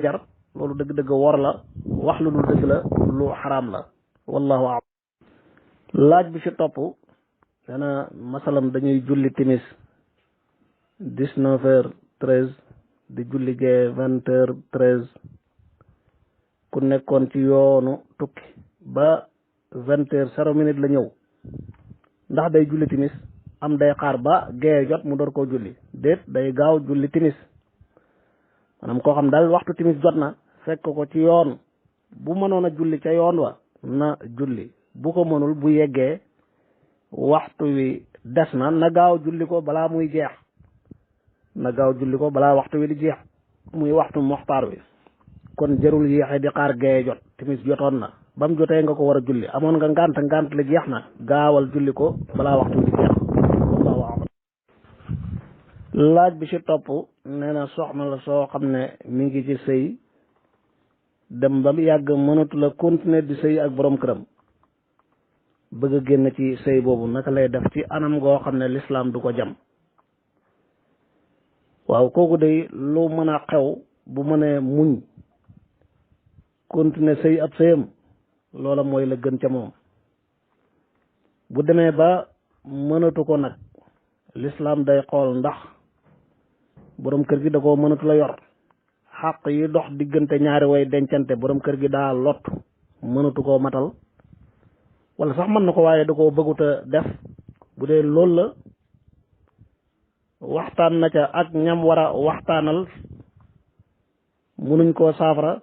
jar loolu dëgg-dëgg wor la wax lu dul dëgg la lu xaraam la wallahu a'lam. laaj bi ci topp dana masalam dañuy julli timis 19h13 di julli gee 20h13 ku nekkoon ci yoonu tukki ba 20h0 la ñëw ndax day julli timis am day xaar ba gee jot mu door koo julli déet day gaaw julli timis maanaam koo xam daal waxtu timis jot na fekk ko ci yoon bu mënoon a julli ca yoon wa na julli bu ko mënul bu yeggee waxtu wi des na gaaw julli ko balaa muy jeex na gaaw julli ko balaa waxtu wi di jeex muy waxtu moxtaar wi kon jërul yéexe di xaar gee jot timis jotoon na ba mu jotee nga ko war a julli amoon nga ngànt la jeex na gaawal julli ko balaa waxtu wi di jeex wallahu a'lam. laaj bi ci topp nee na soxna la soo xam ne mi ngi ci sëy dem ba yàgg mënatu la continuer di sëy ak borom këram bëgg a génn ci sëy boobu naka lay def ci anam goo xam ne lislaam du ko jam. waaw kooku day lu mën a xew bu mënee muñ continuer sëy ab sëyam loola mooy la gën ca moom. bu demee ba mënatu ko nag lislaam day xool ndax borom kër gi da koo mënatu la yor xàq yi dox diggante ñaari way dencante borom kër gi daa lot mënatu koo matal wala sax mën na ko waaye da koo bëggut a def. bu dee loolu la waxtaan na ca ak ñam war a waxtaanal munuñ koo saafara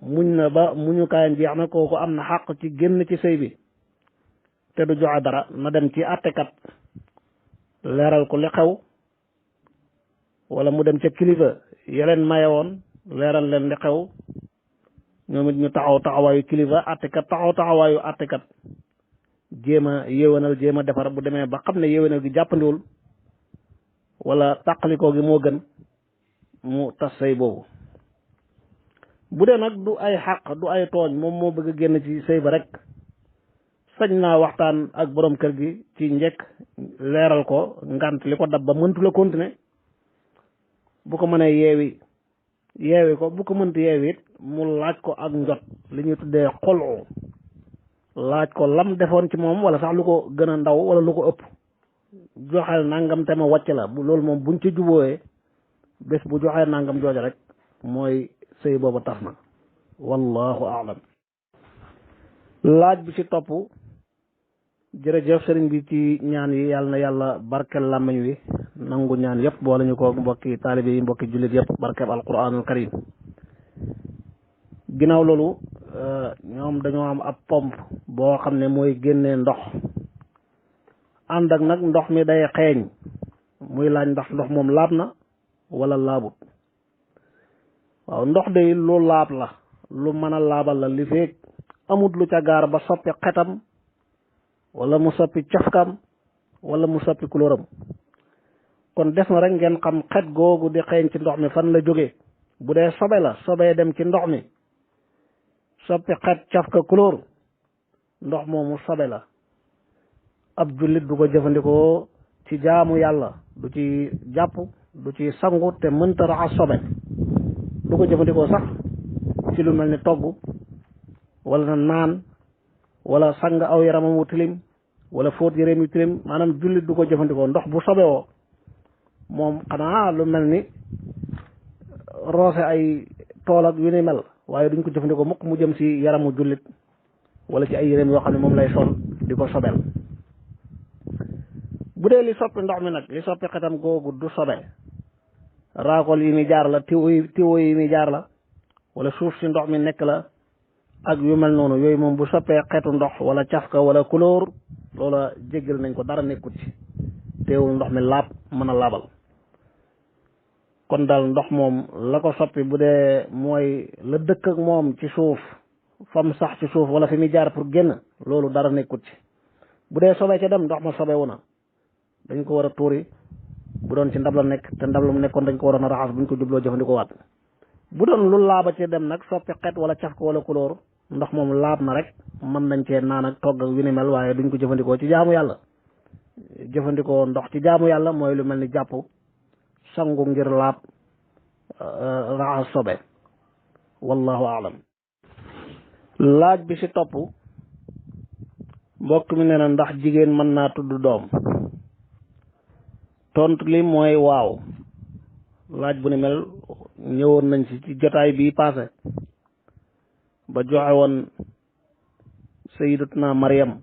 muñ na ba muñu kaayam jeex na kooku am na xàq ci génn ci sëy bi te du joxe dara na dem ci àttekat leeral ko li xew wala mu dem ca kilifa yeleen maye woon leeral leen li xew ñoom it ñu taxaw taxawaayu kilifa àttekat taxaw taxawaayu àttekat jéem a yéwénal jéem a defar bu demee ba xam ne yéwénal gi jàppandiwul wala tàqalikoo gi moo gën mu tas sëy boobu. bu dee nag du ay xàq du ay tooñ moom moo bëgg a génn ci sëy ba rek sañ naa waxtaan ak borom kër gi ci njëkk leeral ko ngant li ko dab ba mëntu la continuer bu ko mënee yeewi ko bu ko mënti yeewi it mu laaj ko ak njot li ñuy tuddee xolu laaj ko lam defoon ci moom wala sax lu ko gën a ndaw wala lu ko ëpp joxeel nangam te ma wàcc la loolu moom buñ ci jubóoyee bés bu joxee nangam jooja rek mooy sëy boobu tas na wallahu a'lam. laaj bi ci topp jërëjëf sëriñ bi ci ñaan yi yàlla na yàlla barkel làmmiñ wi nangu ñaan yëpp boole ñu ko mbokki taalibe yi mbokki jullit yëpp barkeb alquranul karim. ginnaaw loolu ñoom dañoo am ab pompe boo xam ne mooy génnee ndox ànd ak nag ndox mi day xeeñ muy laaj ndax ndox moom laab na wala laabut. waaw ndox day lu laab la lu mën a laabal la li feeg amut lu ca gaar ba soppi xetam wala mu soppi cafkam wala mu soppi kulóoram kon des na rek ngeen xam xet googu di xeeñ ci ndox mi fan la jógee. bu dee sobe la sobee dem ci ndox mi soppi xet cafka kulóor ndox moomu sobe la ab jullit du ko jëfandikoo ci jaamu yàlla du ci jàpp du ci sangu te mënta raxas sobe du ko jëfandikoo sax ci lu mel ni togg wala naan wala sang aw yaramam wu tilim wala fóot yëreem yu tilim maanaam jullit du ko jëfandikoo ndox bu sobewoo moom xanaa lu mel ni roose ay tool ak yu ni mel waaye duñ ko jëfandikoo mukk mu jëm ci yaramu jullit wala ci ay yëreem yoo xam ne moom lay sol di ko sobel. bu dee li soppi ndox mi nag li soppi xetam googu du sobe raakol yi muy jaar la tiwo yi muy jaar la wala suuf si ndox mi nekk la ak yu mel noonu yooyu moom bu soppee xeetu ndox wala cafka wala couleur loola jéggal nañ ko dara nekkut ci teewul ndox mi laab mën a laabal. kon daal ndox moom la ko soppi bu dee mooy la dëkk ak moom ci suuf fam sax ci suuf wala fi muy jaar pour génn loolu dara nekkut ci. bu dee sobee ca dem ndox ma sobewu na dañ ko war a tuuri bu doon ci ndab la nekk te ndab la mu nekkoon dañ ko waroon a raxas buñ ko jubloo jëfandikoo waat. bu doon lu laaba ci dem nag soppi xet wala caf ko wala couleur ndox moom laab na rek mën nañ cee naan ak togg ak yu ni mel waaye duñ ko jëfandikoo ci jaamu yàlla. jëfandikoo ndox ci jaamu yàlla mooy lu mel ni jàpp sangu ngir laab raxas sobe wallahu aalam. laaj bi ci topp mbokk mi nee na ndax jigéen mën naa tudd doom. tontu li mooy waaw. laaj bu ni mel ñëwoon nañ ci jotaay bii paase ba joxe woon sayidatuna Maryam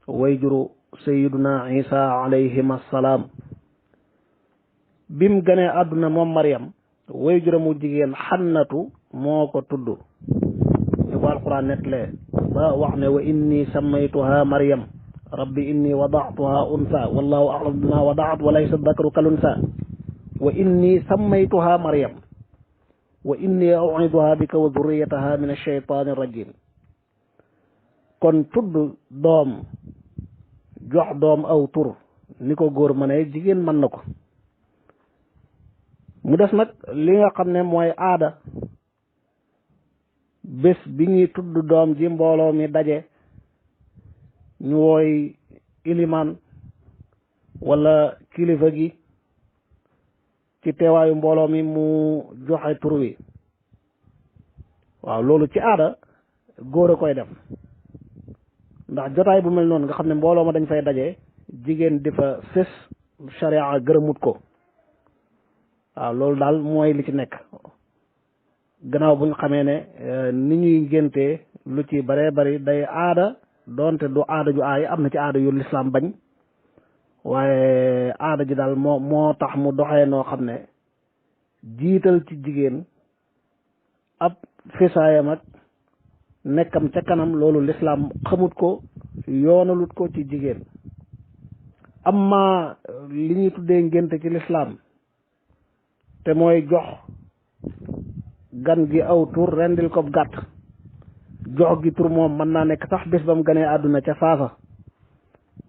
wayjuru sayiduna Isa alayhim assalaam bim ganee àdduna moom Maryam wayjura mu jigéen Xannatu moo ko tudd ñu ko alquran nettalee ba wax ne wa inni sammaytuha Maryam rabbi inni wada'tuha unsa wallahu a'lam bima wada'at wa laysa dakaru kal unsa wa inni sammaytuha Maryam wa inni u'iduha bika wa dhurriyataha min ash-shaytani rajim. kon tudd doom jox doom aw tur ni ko góor mënee jigéen mën na ko. mu des nag li nga xam ne mooy aada bés bi ñuy tudd doom ji mbooloo mi daje ñu wooy ilimaan wala kilifa gi ci teewaayu mbooloo mi mu joxe tur wi. waaw loolu ci aada góor a koy def ndax jotaay bu mel noonu nga xam ne mbooloo ma dañ fay daje jigéen di fa fés sharia gërëmut ko. waaw loolu daal mooy li ci nekk gannaaw bu ñu xamee ne ni ñuy ngéntee lu ci baree bari day aada doonte du aada ju aay am na ci aada yu lislaam bañ waaye aada ji daal moo tax mu doxee noo xam ne jiital ci jigéen ab fisaayam ak nekkam ca kanam loolu lislaam xamut ko yoonalut ko ci jigéen. amma li ñuy tuddee ngénte ci lislaam te mooy jox gan gi aw tur rendil ko gàtt jox gi tur moom mën naa nekk sax bés ba mu ganee àdduna ca faasa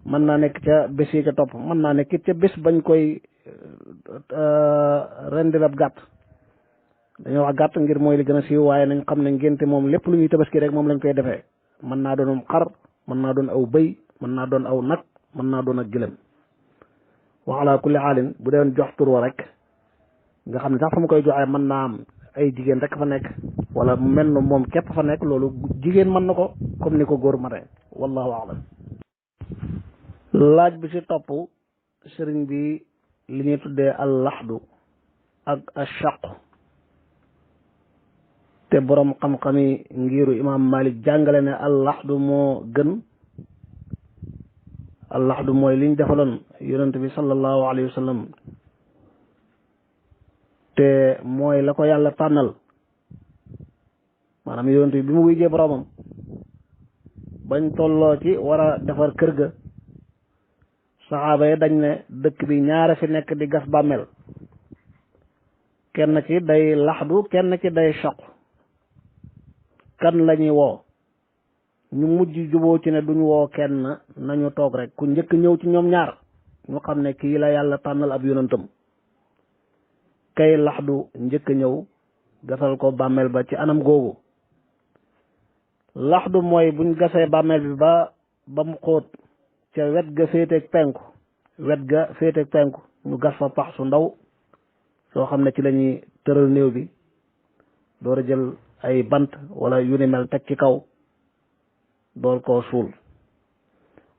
mën naa nekk ca bés yi ca topp mën naa nekk ca bés bañ koy rendil ab gàtt. dañoo wax gàtt ngir mooy li gën a siiw waaye nañ xam ne ngénte moom lépp lu ñuy tabaski rek moom lañ koy defee mën naa doon xar mën naa doon aw bëy mën naa doon aw nag mën naa doon ak gëlëm. wa ala kulli xaalin bu dee jox tur wa rek nga xam ne sax fa mu koy joxee mën naa am ay jigéen rek fa nekk wala mel na moom képp fa nekk loolu jigéen mën na ko comme ni ko góor mate wallahu a'lam. laaj bi ci topp sëriñ bi li ñuy tuddee al laxdu ak ashaq te borom xam-xami ngiru imam Malik jàngale ne al laxdu moo gën. al laxdu mooy liñ defaloon yonent bi sallallahu alayhi wa sallam te mooy la ko yàlla tànnal maanaam yonent bi mu wujjee boromam bañ tolloo ci war a defar kër ga saxaaba yi dañ ne dëkk bi ñaare fi nekk di gas bàmmeel kenn ci day laxdu kenn ci day shaq kan la ñuy woo ñu mujj juboo ci ne duñ woo kenn nañu toog rek ku njëkk ñëw ci ñoom ñaar ñu xam ne kii la yàlla tànnal ab yonentam kay laxdu njëkk ñëw gasal ko bàmmeel ba ci anam googu. laxdu mooy buñ gasee bàmmeel bi ba mu xóot ca wet ga féeteeg penku ñu gas fa pax su ndaw soo xam ne ci la ñuy tëral néew bi door a jël ay bant wala yu ni mel teg ci kaw door koo suul.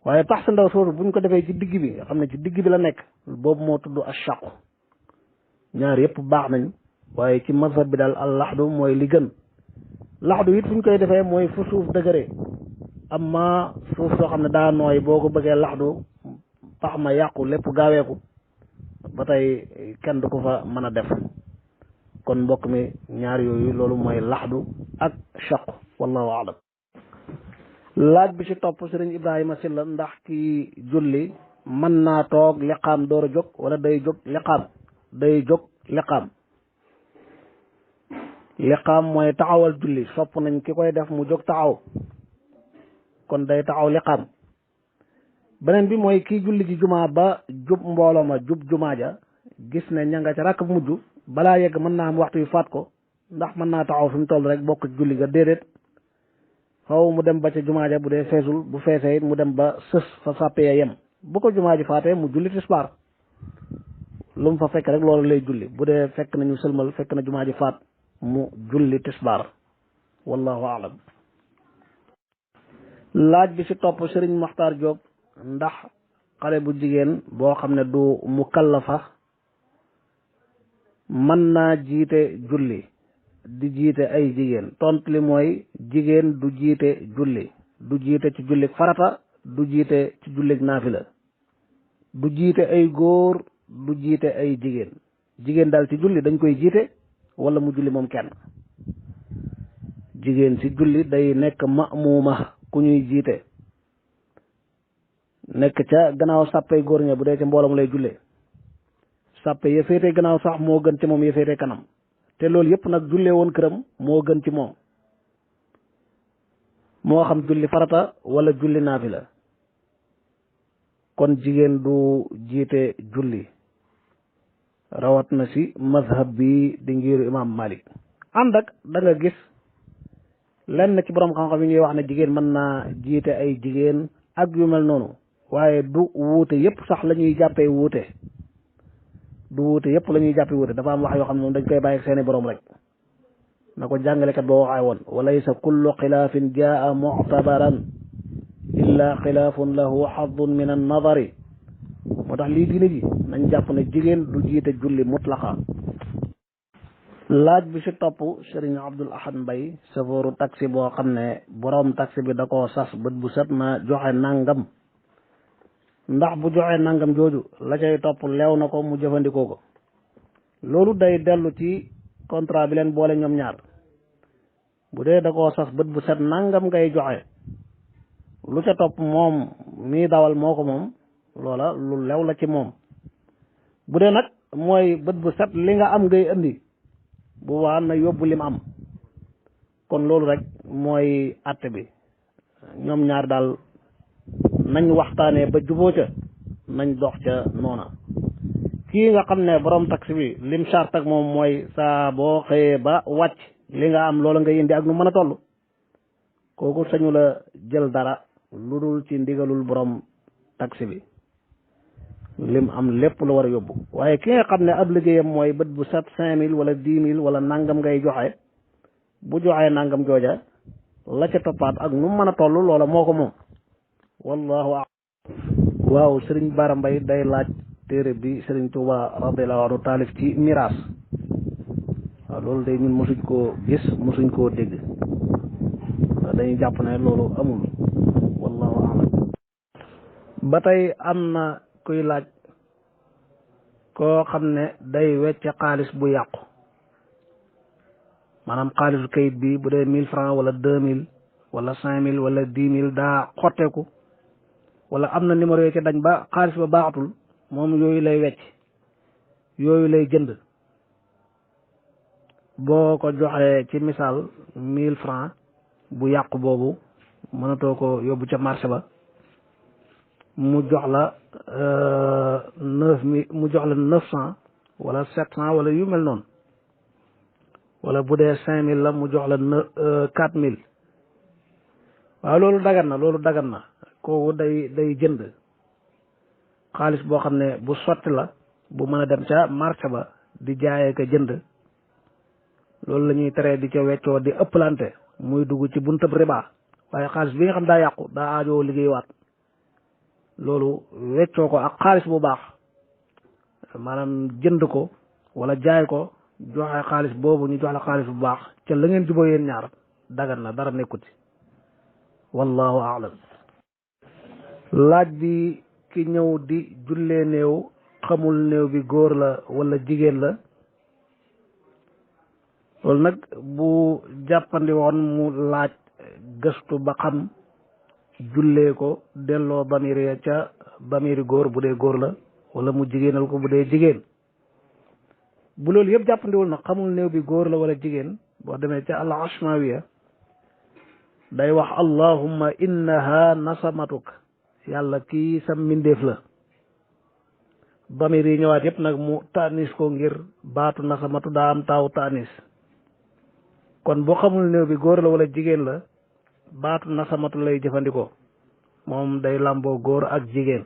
waaye pax su ndaw soosu buñ ko defee ci digg bi nga xam ne ci digg bi la nekk boobu moo tudd ashaq. ñaar yëpp baax nañ waaye ci mazhab bi daal al laxdu mooy li gën. laxdu it fu ñu koy defee mooy fu suuf dëgëree amma suuf soo xam ne daa nooy boo ko bëggee laxdu pax ma yàqu lépp gaaweeku ba tey kenn du ko fa mën a def. kon mbokk mi ñaar yooyu loolu mooy laxdu ak shaq wallahu a'lam. laaj bi ci topp sëriñ Ibrahima Silla ndax ki julli mën naa toog liqaam door a jóg wala day jóg liqaam. day jóg liqaam mooy taxawal julli sopp nañ ki koy def mu jóg taxaw kon day taxaw liqaam. beneen bi mooy kii julli ji jumaa ba jub mbooloo ma jub jumaa ja gis ne ña nga ca rakk mujj balaa yegg mën naa am waxtu yu faat ko ndax mën naa taxaw fi mu toll rek bokk ci julli ga déedéet xaw mu dem ba ca jumaa ja bu dee feesul bu feesee it mu dem ba sës fa sàppee yem bu ko jumaa ji faatee mu julli tisbaar lu mu fa fekk rek loolu lay julli bu dee fekk nañu sëlmal fekk na jumaa ji faat mu julli tisbaar wallahu aalam. laaj bi ci topp Sëriñ Maxtaar Jóob ndax xale bu jigéen boo xam ne du mukallafa mën naa jiite julli di jiite ay jigéen tontu li mooy jigéen du jiite julli, du jiite ci jullik farata, du jiite ci jullik naafila, du jiite ay góor, du jiite ay jigéen. jigéen daal ci julli dañ koy jiite wala mu julli moom kenn. jigéen ci julli day nekk ma'muuma ku ñuy jiite, nekk ca gannaaw sàppay góor ña bu dee ca mbooloo mu lay jullee. sàppe ya féete gannaaw sax moo gën ci moom ya féete kanam, te loolu yëpp nag jullee woon këram moo gën ci moom, moo xam julli farata wala julli naafila. kon jigéen du jiite julli, rawat na ci mazhab bi di ngiru imam Malik. ànd ak da nga gis lenn ci borom xam-xam yi ñuy wax ne jigéen mën naa jiite ay jigéen ak yu mel noonu, waaye du wuute yëpp sax la ñuy jàppee wuute, du wuute yëpp la ñuy jàppee wuute. dafa am wax yoo xam ne moom dañ koy bàyyi ak seeni borom rek, na ko jàngalekat boo waxee woon wa laysa kullu xilaafin jaa muctabaran illa xilaafun lahu xadun min an nadari. moo tax lii diine ji nañ jàpp ne jigéen du jiite julli mutlaqa. laaj bi ci topp Sëriñ Abdul Ahad Mbay safooru taxi boo xam ne borom taxi bi da koo sas bët bu set na joxe nangam, ndax bu joxe nangam jooju la cay topp leew na ko mu jëfandikoo ko. loolu day dellu ci contrat bi leen boole ñoom ñaar. bu dee da koo sas bët bu set nangam ngay joxe, lu ca topp moom mii dawal moo ko moom, loola lu lew la ci moom. bu dee nag mooy bët bu set li nga am ngay indi, bu waa na yóbbu lim am. kon loolu rek mooy àtte bi. ñoom ñaar daal nañ waxtaanee ba juboo ca, nañ dox ca noona. kii nga xam ne borom taxi bi lim charte ak moom mooy saa boo xëyee ba wàcc li nga am loola nga indi ak nu mën a toll, kooku sañu la jël dara lu dul ci ndigalul borom taxi bi. lim am lépp la war a yóbbu. waaye ki nga xam ne ab liggéeyam mooy bët bu set 5000 wala 10 000 wala nangam ngay joxe, bu joxee nangam jooja la ca toppaat ak nu mën a toll loola moo ko moom. wallahu a'lam. waaw Sëriñ Bara Mbay day laaj téere bi Sëriñ Tuuba radiyallahu anhu taalif ci miraas. waaw loolu day ñun mosuñ koo gis mosuñ koo dégg, dañuy jàpp ne loolu amul. wallahu a'lam. ba tey am na kuy laaj koo xam ne day wecc xaalis bu yàqu, maanaam xaalisu kayit bi bu dee 1000 francs wala 2000 wala 5000 wala 10 000 daa xotteeku, wala am na numéro yi ci dañ ba xaalis ba baaxatul, moom yooyu lay wecc, yooyu lay jënd. boo ko joxee ci misaal 1000 francs bu yàqu boobu mënatoo ko yóbbu ca marché ba, mu jox la 9000 mu jox la 900 wala 700 wala yu mel noonu, wala bu dee 5000 la mu jox la 4000. waaw loolu dagan na kooku day jënd xaalis boo xam ne bu sotti la, bu mën a dem ca marché ba di jaayee ka jënd. loolu la ñuy teree di ca weccoo di ëpplante muy dugg ci buntab riba. waaye xaalis bi nga xam daa yàqu daa aajoo liggéeywaat, loolu weccoo ko ak xaalis bu baax, maanaam jënd ko wala jaay ko joxe xaalis boobu ñu jox la xaalis bu baax ca la ngeen juboo yéen ñaar, dagan na dara nekkut ci. wallahu a'lam. laaj bi ki ñëw di jullee néew xamul néew bi góor la wala jigéen la, loolu nag bu jàppandi woon mu laaj gëstu ba xam, jullee ko delloo bamir ya ca bamiri góor bu dee góor la, wala mu jigéenal ko bu dee jigéen. bu loolu yëpp jàppandiwul nag xamul néew bi góor la wala jigéen, boo demee ca al ashmawiya day wax allahumma innaha nasamatuk, yàlla kii sa mbindeef la. bamir yi ñëwaat yëpp nag mu taanis ko ngir baatu nasamatu daa am taaw taanis. kon boo xamul néew bi góor la wala jigéen la, baatu nasamatu lay jëfandikoo, moom day làmboo góor ak jigéen.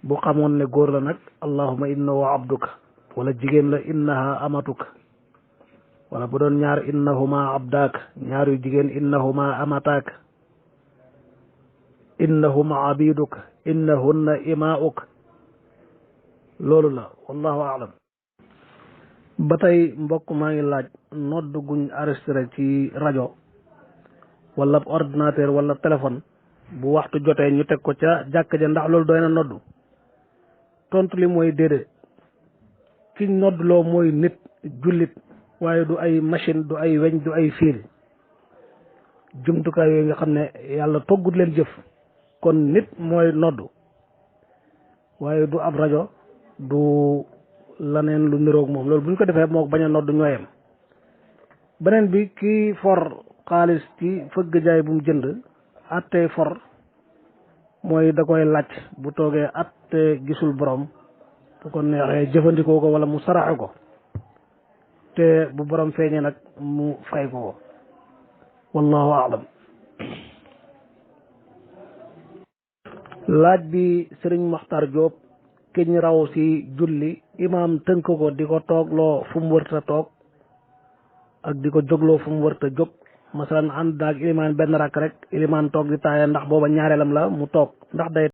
bu xamoon ne góor la nag allahumma innahu abduka, wala jigéen la innaha amatuka. wala bu doon ñaar innahuma abdaak ñaar yu jigéen innahuma amataak innahuma abiduk innahunna imauk loolu la wallahu aalam. ba tey mbokk maa ngi laaj nodd guñ enregistré ci rajo wala ordinateur wala téléphone bu waxtu jotee ñu teg ko ca jàkk ja ndax loolu doy na nodd. tontu li mooy déedéet kiñ noddloo mooy nit jullit waaye du ay machine du ay weñ du ay fiil jumtukaay yooyu nga xam ne yàlla toggut leen jëf kon nit mooy noddu waaye du ab rajo du laneen lu niroog moom loolu bu ñu ko defee moo bañ a noddu ñooyam. beneen bi kii for xaalis ci fëgg jaay bu mu jënd attee for mooy da koy laaj bu toogee atte gisul borom bu ko neexee jëfandikoo ko wala mu saraxe ko te bu borom feeñee nag mu fay ko wallahu aalam. laaj bi sëriñ Maxtar Jóob kiñ raw si julli imaam tënk ko di ko toogloo fu mu wërta toog ak di ko jógloo fu mu wërta jóg masalan ànd daag ilimaan benn rakk rek ilimaan toog di taaya ndax booba ñaareelam la mu toog ndax day